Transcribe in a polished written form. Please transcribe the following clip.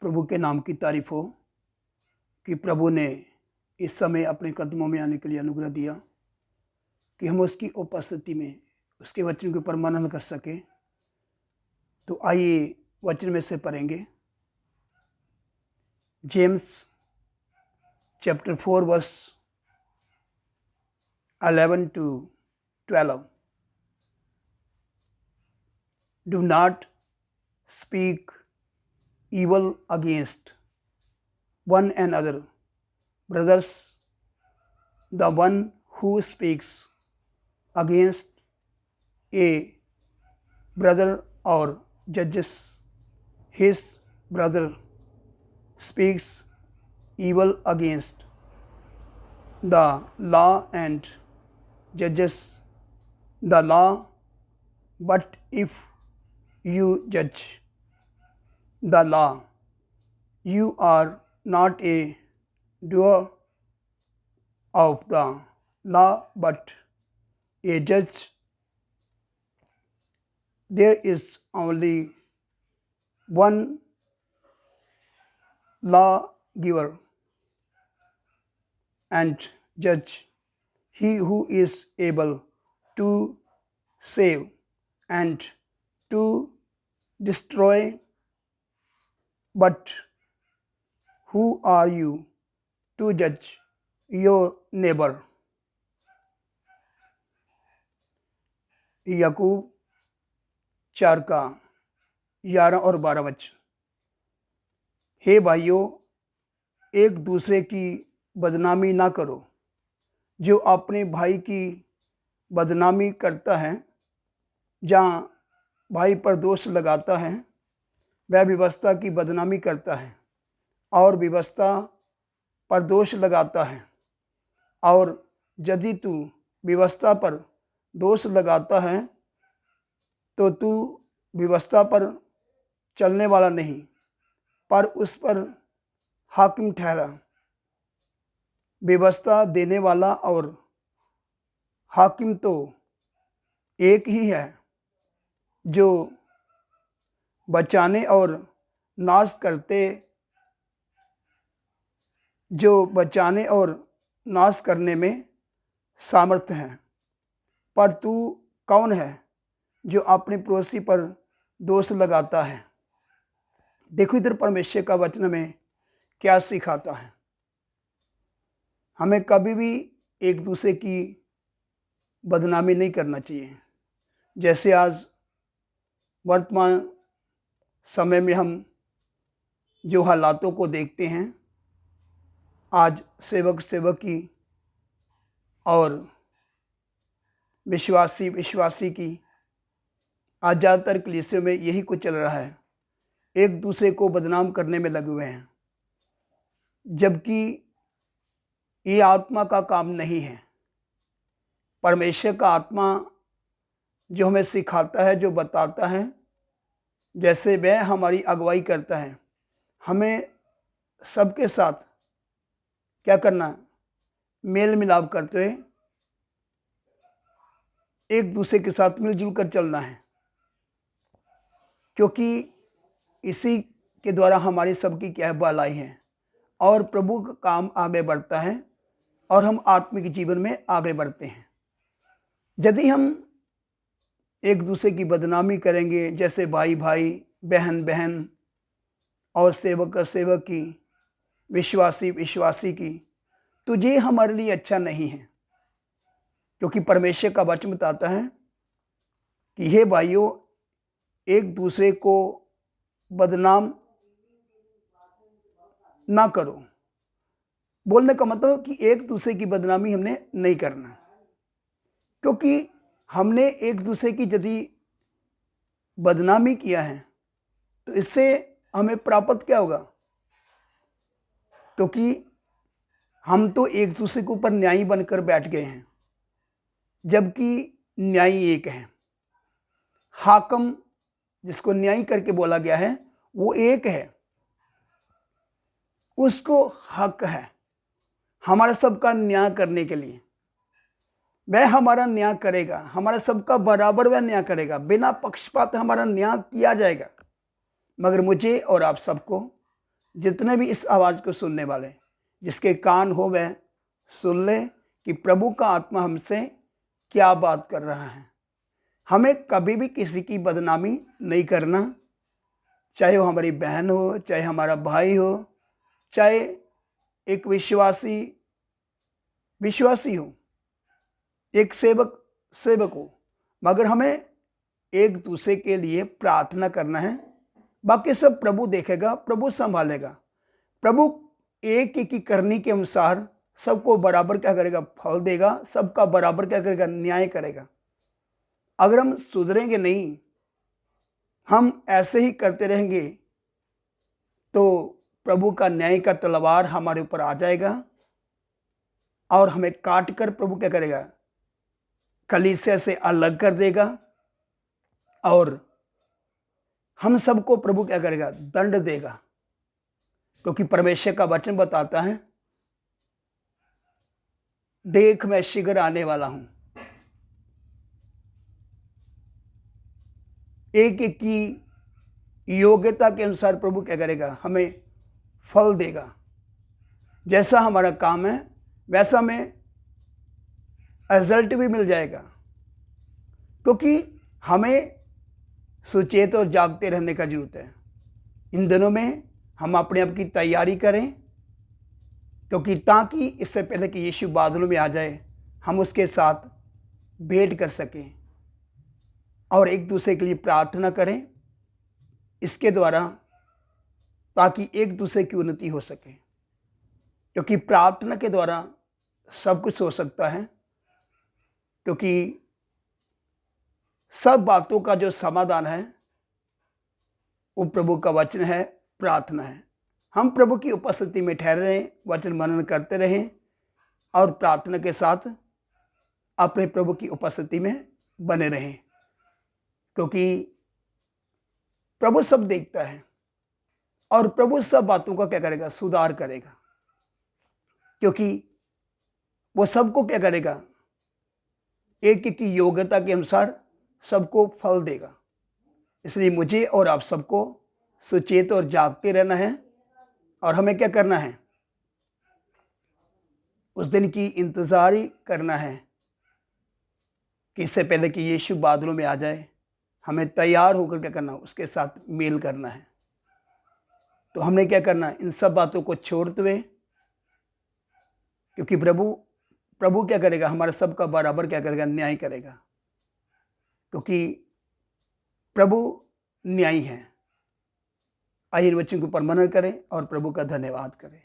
प्रभु के नाम की तारीफ हो कि प्रभु ने इस समय अपने कदमों में आने के लिए अनुग्रह दिया कि हम उसकी उपस्थिति में उसके वचन के ऊपर मनन कर सकें। तो आइए वचन में से पढ़ेंगे James chapter 4 verse 11 to 12। Do not speak evil against one another, brothers. The one who speaks against a brother or judges his brother speaks evil against the law and judges the law. But if you judge the law, you are not a doer of the law, but a judge. There is only one lawgiver and judge, he who is able to save and to destroy. But who are you to judge your neighbor? याकूब 4 का 11 और 12 वचन। हे भाइयों, एक दूसरे की बदनामी ना करो। जो अपने भाई की बदनामी करता है, जहाँ भाई पर दोष लगाता है, वह व्यवस्था की बदनामी करता है और व्यवस्था पर दोष लगाता है। और यदि तू व्यवस्था पर दोष लगाता है तो तू व्यवस्था पर चलने वाला नहीं, पर उस पर हाकिम ठहरा। व्यवस्था देने वाला और हाकिम तो एक ही है, जो बचाने और नाश करने में सामर्थ्य है। पर तू कौन है जो अपने पड़ोसी पर दोष लगाता है? देखो इधर परमेश्वर का वचन में क्या सिखाता है। हमें कभी भी एक दूसरे की बदनामी नहीं करना चाहिए। जैसे आज वर्तमान समय में हम जो हालातों को देखते हैं, आज सेवकी और विश्वासी की आज ज़्यादातर कलीसियों में यही कुछ चल रहा है। एक दूसरे को बदनाम करने में लगे हुए हैं, जबकि ये आत्मा का काम नहीं है। परमेश्वर का आत्मा जो हमें सिखाता है, जो बताता है, जैसे वह हमारी अगुवाई करता है, हमें सबके साथ क्या करना है? मेल मिलाप करते हुए एक दूसरे के साथ मिलजुल कर चलना है, क्योंकि इसी के द्वारा हमारी सबकी क्या भलाई है और प्रभु का काम आगे बढ़ता है और हम आत्मिक जीवन में आगे बढ़ते हैं। यदि हम एक दूसरे की बदनामी करेंगे, जैसे भाई भाई, बहन बहन और सेवक की, विश्वासी की, तो ये हमारे लिए अच्छा नहीं है। क्योंकि परमेश्वर का वचन बताता है कि हे भाइयों, एक दूसरे को बदनाम ना करो। बोलने का मतलब कि एक दूसरे की बदनामी हमने नहीं करना, क्योंकि हमने एक दूसरे की यदि बदनामी किया है तो इससे हमें प्राप्त क्या होगा? क्योंकि हम तो एक दूसरे के ऊपर न्यायी बनकर बैठ गए हैं, जबकि न्यायी एक है। हाकिम जिसको न्यायी करके बोला गया है, वो एक है। उसको हक है हमारा सबका न्याय करने के लिए। वह हमारा न्याय करेगा, हमारा सबका बराबर वह न्याय करेगा, बिना पक्षपात हमारा न्याय किया जाएगा। मगर मुझे और आप सबको जितने भी इस आवाज़ को सुनने वाले, जिसके कान हो वह सुन ले कि प्रभु का आत्मा हमसे क्या बात कर रहा है। हमें कभी भी किसी की बदनामी नहीं करना, चाहे वो हमारी बहन हो, चाहे हमारा भाई हो, चाहे एक विश्वासी हो, एक सेवक हो, मगर हमें एक दूसरे के लिए प्रार्थना करना है। बाकी सब प्रभु देखेगा, प्रभु संभालेगा। प्रभु एक एक की करनी के अनुसार सबको बराबर क्या करेगा, फल देगा, सबका बराबर क्या करेगा, न्याय करेगा। अगर हम सुधरेंगे नहीं, हम ऐसे ही करते रहेंगे, तो प्रभु का न्याय का तलवार हमारे ऊपर आ जाएगा और हमें काट कर प्रभु क्या करेगा, कलीसिया से अलग कर देगा और हम सबको प्रभु क्या करेगा, दंड देगा। क्योंकि परमेश्वर का वचन बताता है, देख मैं शीघ्र आने वाला हूं। एक एक की योग्यता के अनुसार प्रभु क्या करेगा, हमें फल देगा। जैसा हमारा काम है वैसा हमें रिजल्ट भी मिल जाएगा। क्योंकि हमें सुचेत और जागते रहने का जरूरत है। इन दिनों में हम अपने आप की तैयारी करें, क्योंकि ताकि इससे पहले कि यीशु बादलों में आ जाए, हम उसके साथ भेंट कर सकें और एक दूसरे के लिए प्रार्थना करें, इसके द्वारा, ताकि एक दूसरे की उन्नति हो सके। क्योंकि प्रार्थना के द्वारा सब कुछ हो सकता है। क्योंकि सब बातों का जो समाधान है वो प्रभु का वचन है, प्रार्थना है। हम प्रभु की उपस्थिति में ठहरे रहें, वचन मनन करते रहें और प्रार्थना के साथ अपने प्रभु की उपस्थिति में बने रहें। क्योंकि प्रभु सब देखता है और प्रभु सब बातों का क्या करेगा, सुधार करेगा। क्योंकि वो सबको क्या करेगा, एक एक की योग्यता के अनुसार सबको फल देगा। इसलिए मुझे और आप सबको सुचेत और जागते रहना है और हमें क्या करना है, उस दिन की इंतज़ारी करना है कि इससे पहले कि यीशु बादलों में आ जाए, हमें तैयार होकर क्या करना, उसके साथ मेल करना है। तो हमने क्या करना है, इन सब बातों को छोड़ते हुए, क्योंकि प्रभु क्या करेगा, हमारा सबका बराबर क्या करेगा, न्याय करेगा। क्योंकि प्रभु न्यायी है। आइए इन वचन के ऊपर मनन करें और प्रभु का धन्यवाद करें।